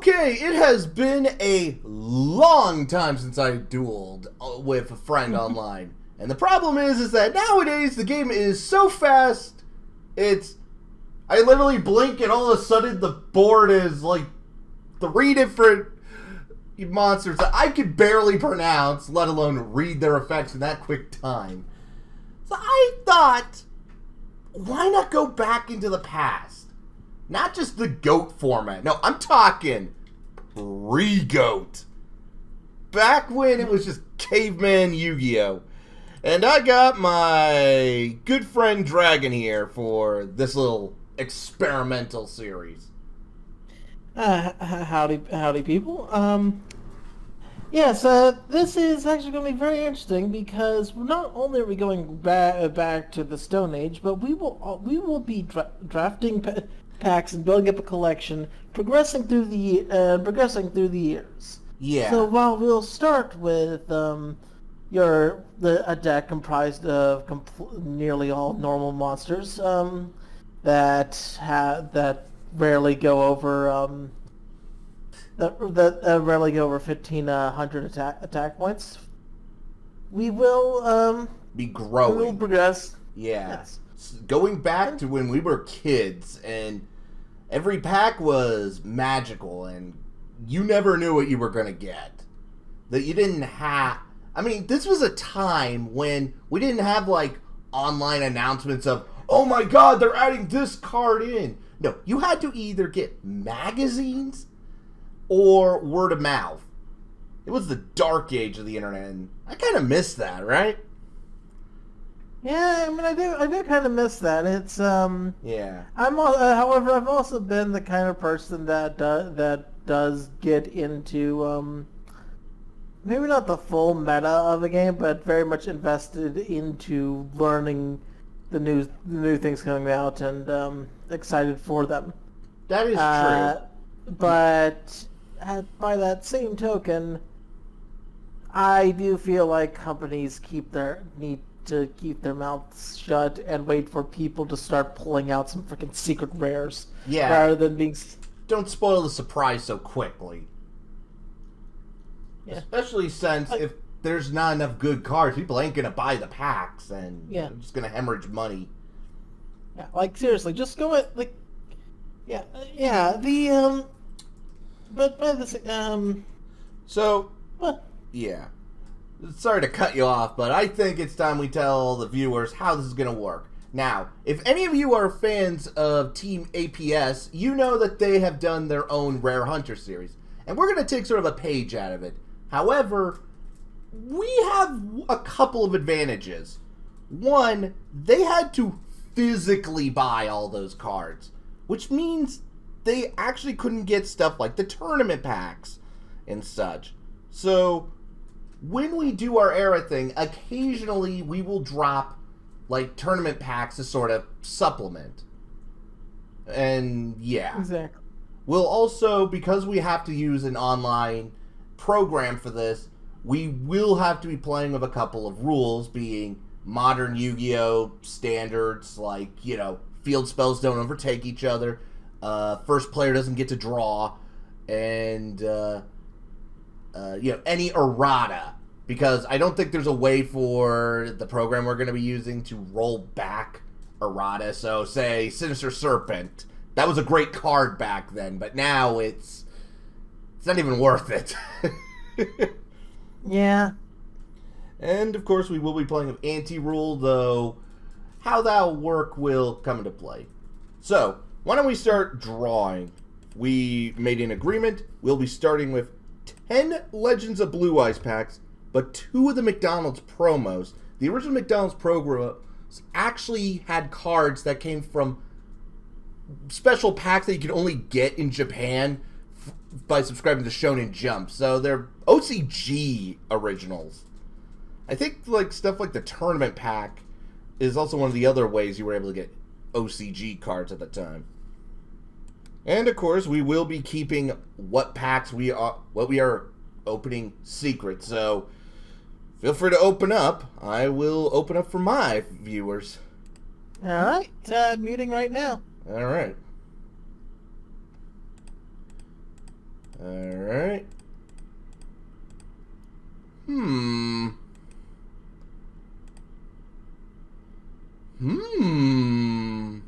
Okay, it has been a long time since I dueled with a friend online. And the problem is that nowadays the game is so fast, I literally blink and all of a sudden the board is like 3 different monsters that I could barely pronounce, let alone read their effects in that quick time. So I thought, why not go back into the past? Not just the GOAT format. No, I'm talking pre-GOAT. Back when it was just caveman Yu-Gi-Oh! And I got my good friend Dragon here for this little experimental series. Howdy, people. Yes, this is actually going to be very interesting because not only are we going back to the Stone Age, but we will be drafting packs and building up a collection, progressing through the years. Yeah. So while we'll start with a deck comprised of nearly all normal monsters that rarely go over that rarely go over 1,500 attack points. We will be growing. We will progress. Yeah. Yes. Going back to when we were kids and every pack was magical and you never knew what you were going to get. That you didn't have... I mean, this was a time when we didn't have, like, online announcements of, oh my god, they're adding this card in. No, you had to either get magazines or word of mouth. It was the dark age of the internet, and I kind of miss that, right? Yeah, I mean, I do kind of miss that. It's Yeah. However, I've also been the kind of person that does get into maybe not the full meta of the game, but very much invested into learning the new things coming out and excited for them. That is true. But by that same token, I do feel like companies need to keep their mouths shut and wait for people to start pulling out some freaking secret rares. Yeah. Rather than being... Don't spoil the surprise so quickly. Yeah. Especially since if there's not enough good cards, people ain't gonna buy the packs and Yeah. they're just gonna hemorrhage money. Yeah, like seriously, just go at like... But by the So, what? yeah. Sorry to cut you off, but I think it's time we tell the viewers how this is going to work. Now, if any of you are fans of Team APS, you know that they have done their own Rare Hunter series. And we're going to take sort of a page out of it. However, we have a couple of advantages. One, they had to physically buy all those cards, which means they actually couldn't get stuff like the tournament packs and such. So when we do our era thing, occasionally we will drop like tournament packs to sort of supplement. And yeah. Exactly. We'll also, because we have to use an online program for this, we will have to be playing with a couple of rules, being modern Yu-Gi-Oh! Standards, like, you know, field spells don't overtake each other, first player doesn't get to draw, and any errata, because I don't think there's a way for the program we're going to be using to roll back errata. So say Sinister Serpent, that was a great card back then, but now it's not even worth it. Yeah. And of course we will be playing with anti-rule, though how that'll work will come into play. So why don't we start drawing? We made an agreement. We'll be starting with 10 Legends of Blue Eyes packs, but 2 of the McDonald's promos. The original McDonald's promos actually had cards that came from special packs that you could only get in Japan by subscribing to Shonen Jump. So they're OCG originals. I think like stuff like the tournament pack is also one of the other ways you were able to get OCG cards at the time. And of course, we will be keeping what we are opening secret. So feel free to open up. I will open up for my viewers. All right. Muting right now. All right. Alright. Hmm. Hmm.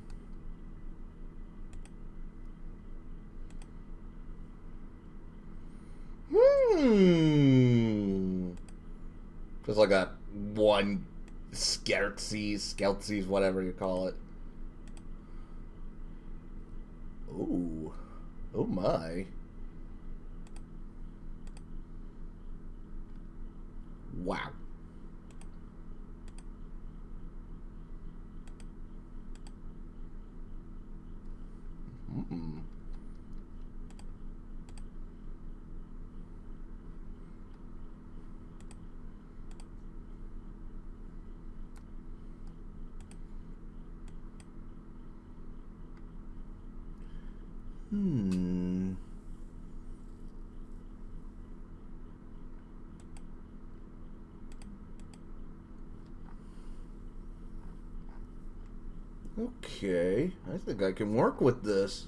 Hmm. Just like that one skeltsies, whatever you call it. Ooh. Oh my. Wow. Mm-mm. Hmm. Okay, I think I can work with this.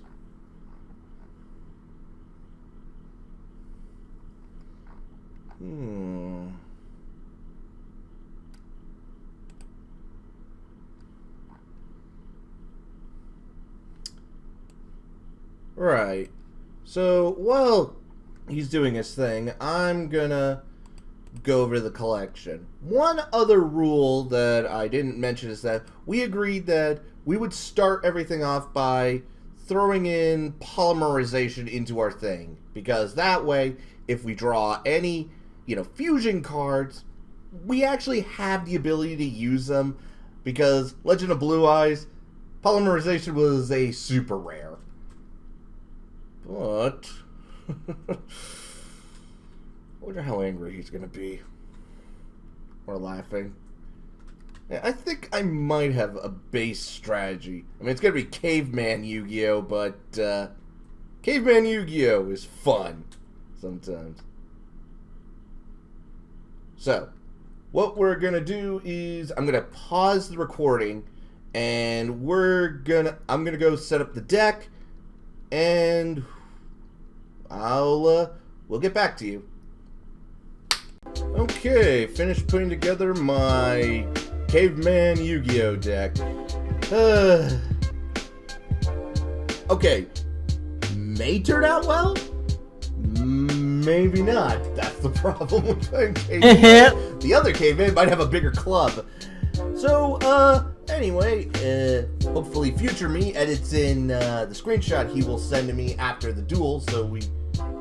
Hmm. Right. So, while he's doing his thing, I'm gonna go over the collection. One other rule that I didn't mention is that we agreed that we would start everything off by throwing in polymerization into our thing, because that way, if we draw any, fusion cards, we actually have the ability to use them, because Legend of Blue Eyes, polymerization was a super rare. But I wonder how angry he's gonna be. Or laughing. I think I might have a base strategy. I mean, it's gonna be Caveman Yu-Gi-Oh, but Caveman Yu-Gi-Oh is fun sometimes. So, what we're gonna do is I'm gonna pause the recording, and I'm gonna go set up the deck, and we'll get back to you. Okay, finished putting together my Caveman Yu-Gi-Oh deck. Okay, may turn out well? Maybe not. That's the problem with playing Caveman. The other Caveman might have a bigger club. So, anyway, hopefully future me edits in the screenshot he will send to me after the duel so we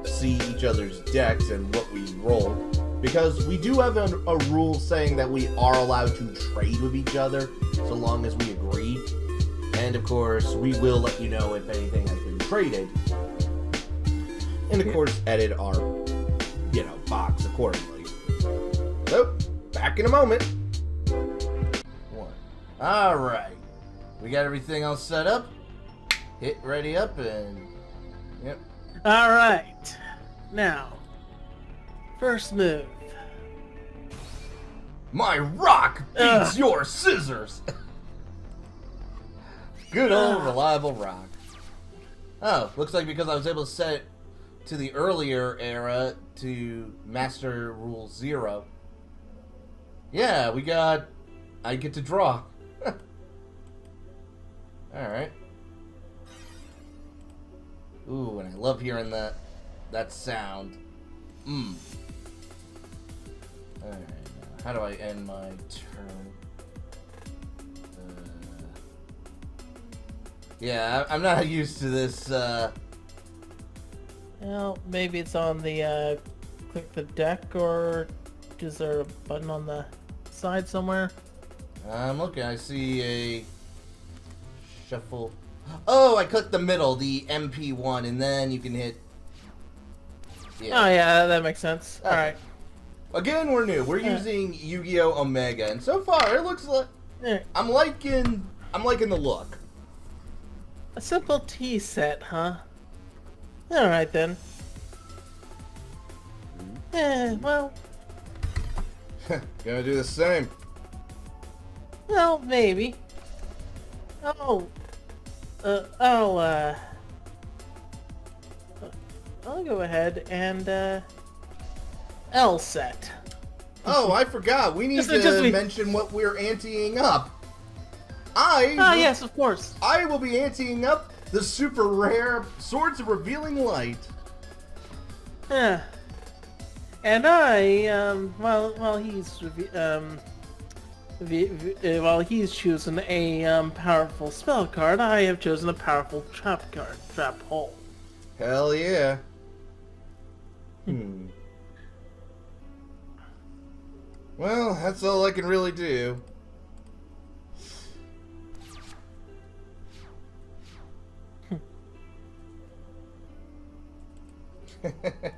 see each other's decks and what we roll. Because we do have a rule saying that we are allowed to trade with each other so long as we agree. And of course, we will let you know if anything has been traded. And of course, edit our, box accordingly. So, back in a moment. Alright. We got everything all set up. Hit ready up and... Yep. Alright. Now, first move. My rock beats your scissors! Good old reliable rock. Oh, looks like because I was able to set it to the earlier era to Master Rule 0. Yeah, I get to draw. Alright. Ooh, and I love hearing that sound. Alright, how do I end my turn? Yeah, I'm not used to this, Well, maybe it's on the, click the deck, or is there a button on the side somewhere? I'm looking, I see a shuffle. Oh, I clicked the middle, the MP1, and then you can hit... Yeah. Oh yeah, that makes sense. Okay. Alright. Again, we're new. We're using Yu-Gi-Oh! Omega, and so far it looks like... I'm liking the look. A simple tea set, huh? Alright then. Well... Gonna do the same. Well, maybe. I'll go ahead and L set. Oh, I forgot. We need to mention what we're anteing up. Yes, of course. I will be anteing up the super rare Swords of Revealing Light. Yeah. And I, while he's choosing a powerful spell card, I have chosen a powerful trap card, Trap Hole. Hell yeah. Well, that's all I can really do.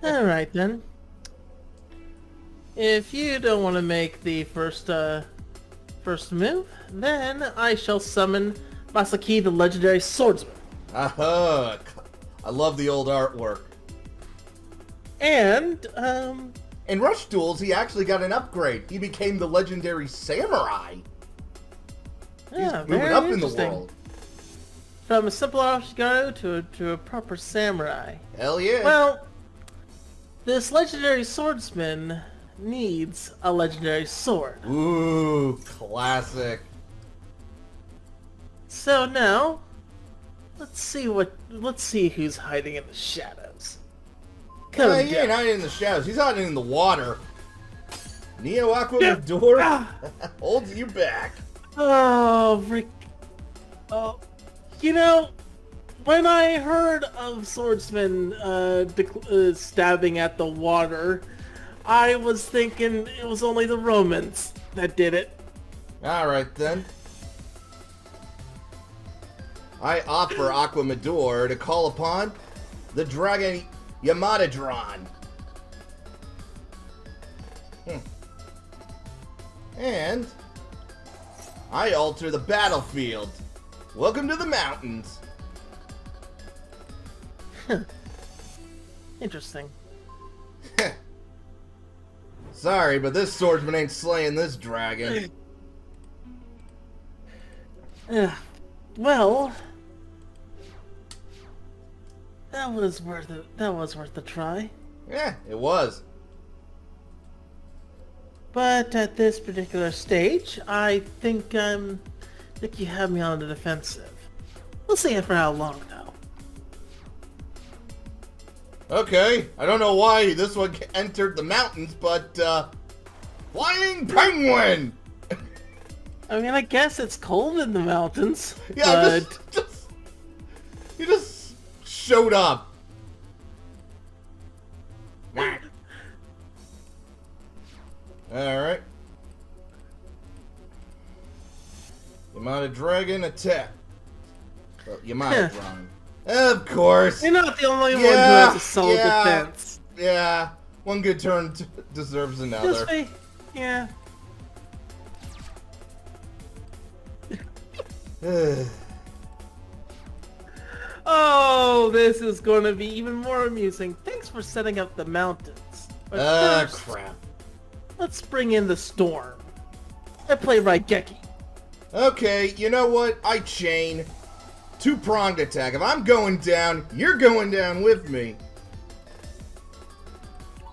Alright then. If you don't want to make the first move, then I shall summon Masaki the Legendary Swordsman. Aha! I love the old artwork. And, in Rush Duels, he actually got an upgrade. He became the Legendary Samurai. Yeah, He's moving very up in the interesting. world. From a simple Ashigaru to a proper samurai. Hell yeah. Well, this Legendary Swordsman needs a Legendary Sword. Ooh, classic. So now, let's see who's hiding in the shadows. He ain't hiding in the shadows. He's hiding in the water. Neo Aqua Midor holds you back. Oh, Rick. Oh, you know, when I heard of swordsmen stabbing at the water, I was thinking it was only the Romans that did it. Alright then. I offer Aqua Midor to call upon the dragon Yamatadron. And I alter the battlefield. Welcome to the mountains. Interesting. Sorry, but this swordsman ain't slaying this dragon. Well, that was worth it. That was worth a try. Yeah, it was. But at this particular stage, I think you have me on the defensive. We'll see for how long, though. Okay, I don't know why this one entered the mountains, but Flying Penguin! I mean, I guess it's cold in the mountains. Yeah, but... he just showed up. Alright. Yamada Dragon attack. Well, Yamada Dragon. Of course. You're not the only one who has a solid defense. Yeah. One good turn deserves another. Yeah. Oh, this is going to be even more amusing. Thanks for setting up the mountains. But first, crap. Let's bring in the storm. I play Raigeki. Okay, you know what? I chain. Two-pronged attack. If I'm going down, you're going down with me.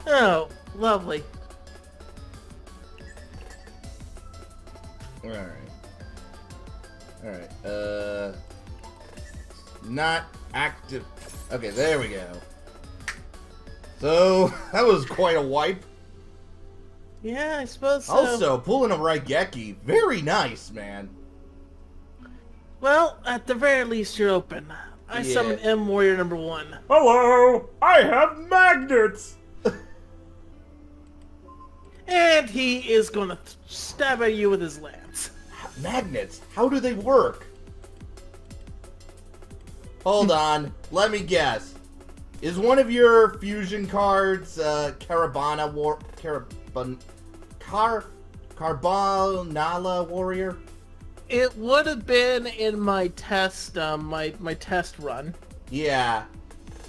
Oh, lovely. Alright. Alright, not active. Okay, there we go. So, that was quite a wipe. Yeah, I suppose so. Also, pulling a Raigeki, very nice, man. Well, at the very least, you're open. I summon M Warrior number 1. Hello! I have magnets! And he is gonna stab at you with his lance. Magnets? How do they work? Hold on, let me guess. Is one of your fusion cards, Carbonala Warrior? It would have been in my test, my test run. Yeah.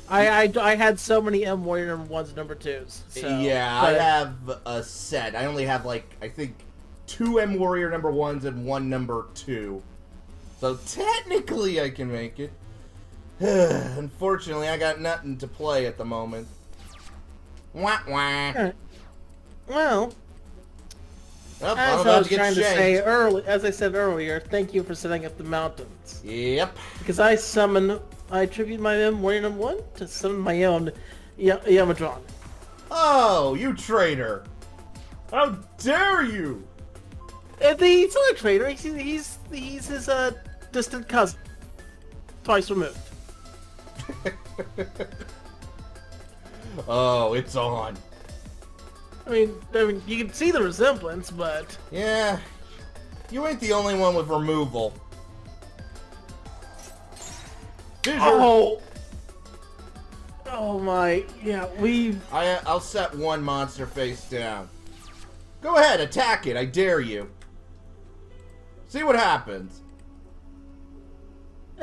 I had so many M Warrior number 1s and number 2s. So, yeah, I have a set. I only have, like, I think 2 M Warrior number 1s and 1 number 2. So technically I can make it. Unfortunately, I got nothing to play at the moment. Wah wah. Alright. Well, Oh, I'm as I about was to get trying to say shanked. as I said earlier, thank you for setting up the mountains. Yep. Because I attribute my warrior #1 to summon my own Yamadron. Oh, you traitor! How dare you! He's not a traitor. He's his distant cousin, twice removed. Oh, it's on. I mean, you can see the resemblance, but Yeah, you ain't the only one with removal. Fissure. Oh my, yeah, I'll set one monster face down. Go ahead, attack it. I dare you. See what happens.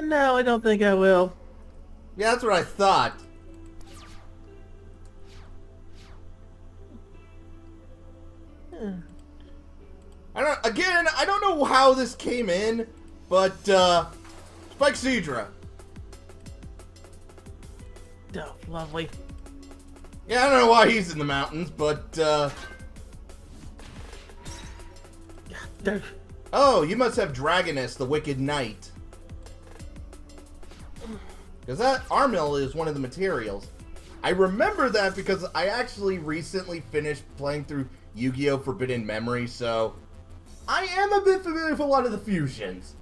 No, I don't think I will. Yeah, that's what I thought. I don't know how this came in, but Spike Cedra. Oh, lovely. Yeah, I don't know why he's in the mountains, but There. oh, you must have Dragoness, the Wicked Knight. Because that Armil is one of the materials. I remember that because I actually recently finished playing through Yu-Gi-Oh! Forbidden Memory, so I am a bit familiar with a lot of the fusions.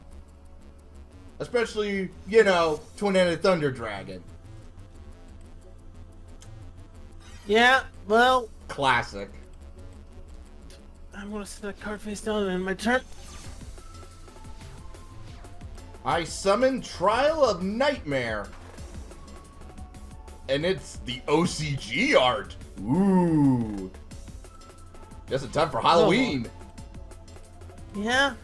Especially, you know, Twin-Headed Thunder Dragon. Yeah, well, Classic. I'm gonna set a card face down and end my turn. I summon Trial of Nightmare. And it's the OCG art. Ooh. Just in time for Halloween. Yeah.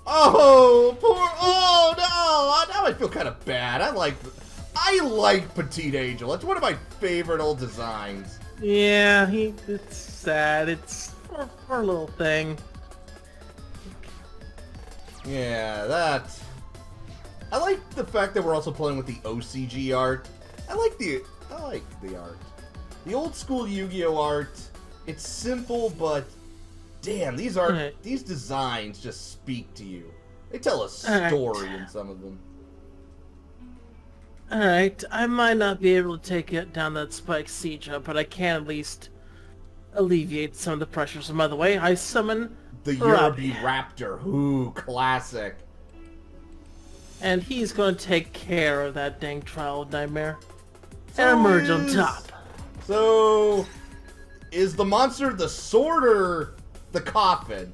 Oh, oh no! Now I feel kind of bad. I like Petite Angel. It's one of my favorite old designs. Yeah, it's sad. It's our little thing. Yeah, that. I like the fact that we're also playing with the OCG art. I like the art. The old school Yu-Gi-Oh art. It's simple, but damn, these designs just speak to you. They tell a story in some of them. Alright, I might not be able to take it down that Spike Cedra, but I can at least alleviate some of the pressure some other way. I summon The Yorubi Raptor. Ooh, classic. And he's going to take care of that dang Trial of Nightmare. And emerge on top. So, is the monster the sword or the coffin?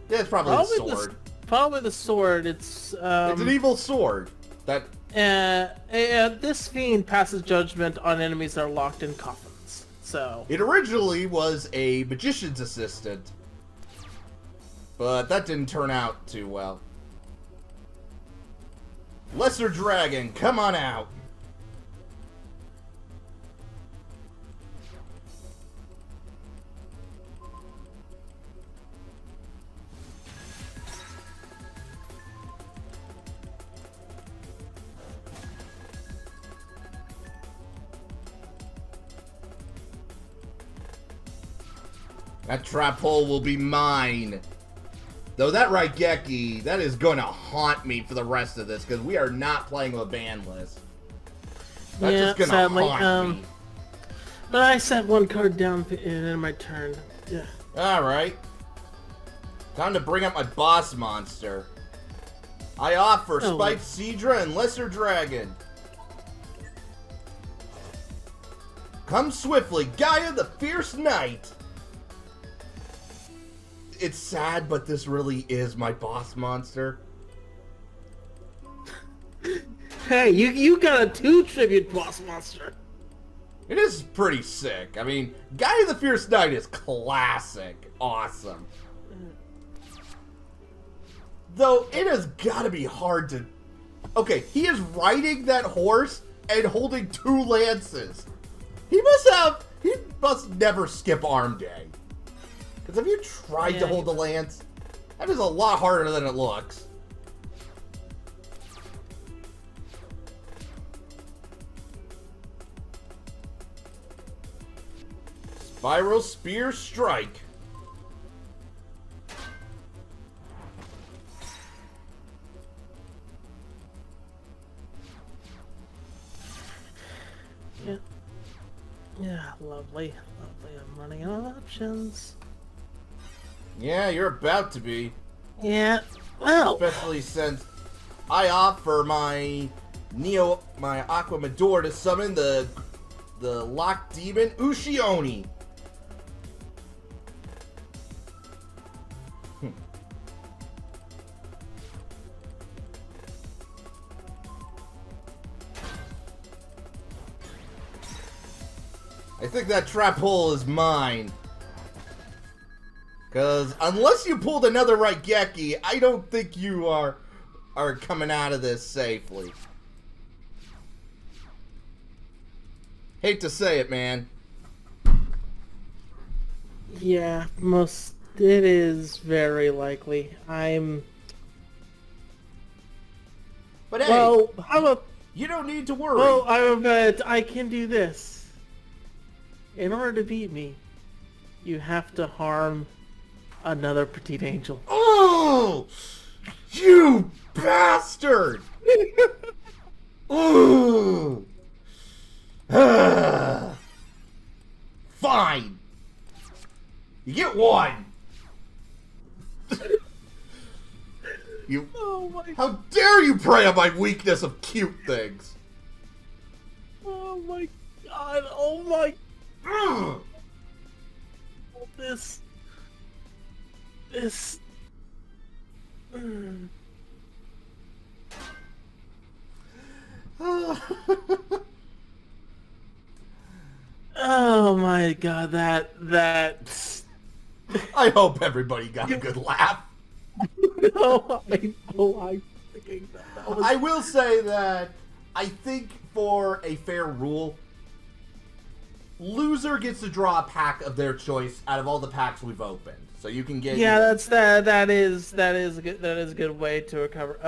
Yeah, it's probably the sword. Probably the sword. It's an evil sword. That. This fiend passes judgment on enemies that are locked in coffins. So. It originally was a magician's assistant, but that didn't turn out too well. Lesser Dragon, come on out. That trap hole will be mine. Though that Raigeki, that is going to haunt me for the rest of this, because we are not playing with a ban list. That's just going to haunt me. But I set one card down in my turn. Yeah. Alright. Time to bring up my boss monster. I offer Spike Cedra and Lesser Dragon. Come swiftly, Gaia the Fierce Knight. It's sad, but this really is my boss monster. Hey, you got a 2 tribute boss monster. It is pretty sick. I mean, Gaia the Fierce Knight is classic. Awesome. Though, it has got to be hard to... Okay, he is riding that horse and holding 2 lances. He must never skip arm day. Because have you tried to hold the lance? That is a lot harder than it looks. Spiral Spear Strike. Yeah. Yeah, lovely. Lovely. I'm running out of options. Yeah, you're about to be. Yeah. Well. Especially since I offer my Aqua Medor to summon the locked demon Ushioni. I think that trap hole is mine. Because unless you pulled another Raigeki, I don't think you are coming out of this safely. Hate to say it, man. Yeah, it is very likely. But hey, well, how about... You don't need to worry. Well, I can do this. In order to beat me, you have to harm another petite angel. Oh! You bastard! Ooh! Fine! You get one! You... Oh my... How dare you prey on my weakness of cute things? Oh my god, oh my... Ugh. This... Oh my god, that... I hope everybody got a good laugh. No, I thinking that was... I will say that I think for a fair rule, loser gets to draw a pack of their choice out of all the packs we've opened. So you can get... Yeah, that is a good way to recover.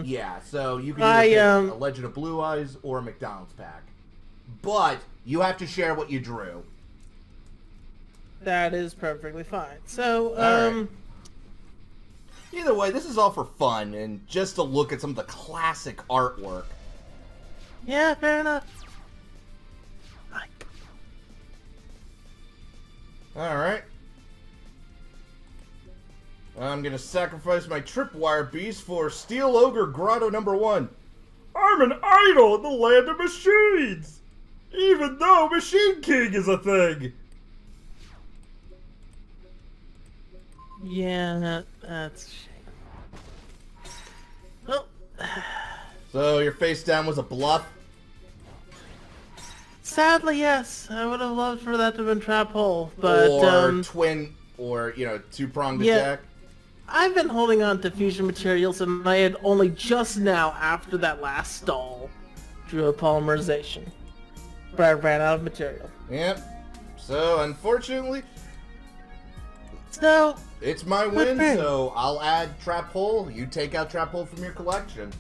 Yeah, so you can either pick a Legend of Blue Eyes or a McDonald's pack. But you have to share what you drew. That is perfectly fine. So, right. Either way, this is all for fun and just to look at some of the classic artwork. Yeah, fair enough. Alright. I'm gonna sacrifice my Tripwire Beast for Steel Ogre Grotto #1. I'm an idol in the land of machines! Even though Machine King is a thing! Yeah, that's a shame. Well... So your face down was a bluff? Sadly, yes. I would have loved for that to have been Trap Hole, but... Or twin, or, two-pronged attack? I've been holding on to fusion materials, and I had only just now, after that last stall, drew a polymerization. But I ran out of material. Yep. So, unfortunately... So... It's my win, so I'll add Trap Hole. You take out Trap Hole from your collection.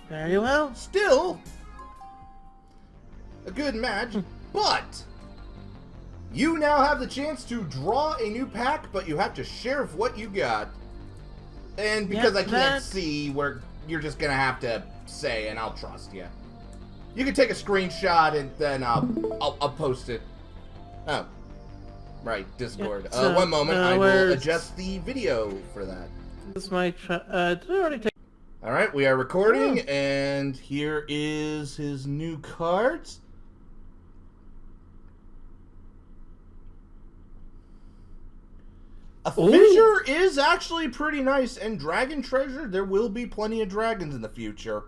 Very well. Still... a good match, but... You now have the chance to draw a new pack, but you have to share what you got. And because I can't see where you're just gonna have to say, and I'll trust you. You can take a screenshot and then I'll post it. Oh, right, Discord. One moment, I will adjust the video for that. This is my did I already take? All right, we are recording, and here is his new cards. A Fissure is actually pretty nice, and Dragon Treasure, there will be plenty of dragons in the future.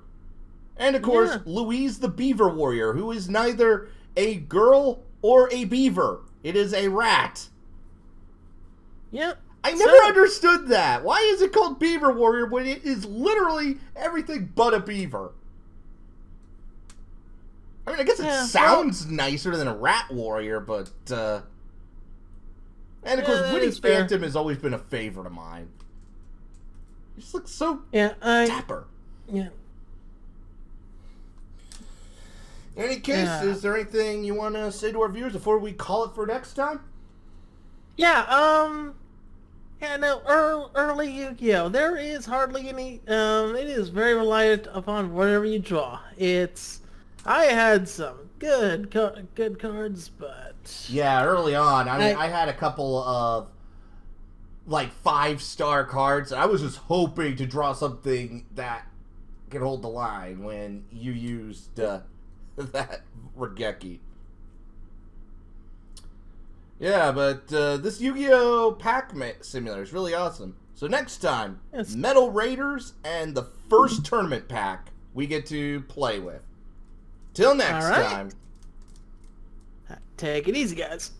And, of course, Louise the Beaver Warrior, who is neither a girl or a beaver. It is a rat. Yep. I never understood that. Why is it called Beaver Warrior when it is literally everything but a beaver? I mean, I guess it sounds nicer than a rat warrior, but, and, of course, Winnie Phantom has always been a favorite of mine. He just looks so dapper. Yeah. In any case, Yeah. is there anything you want to say to our viewers before we call it for next time? Yeah, yeah, no, early Yu-Gi-Oh! There is hardly any, it is very reliant upon whatever you draw. I had some good cards, but... Yeah, early on. I mean, I- I had a couple of, like, 5-star cards. I was just hoping to draw something that could hold the line when you used that Regeki. Yeah, but this Yu-Gi-Oh! Pack Simulator is really awesome. So next time, Yes. Metal Raiders and the first tournament pack we get to play with. Till next All right. time. Take it easy, guys.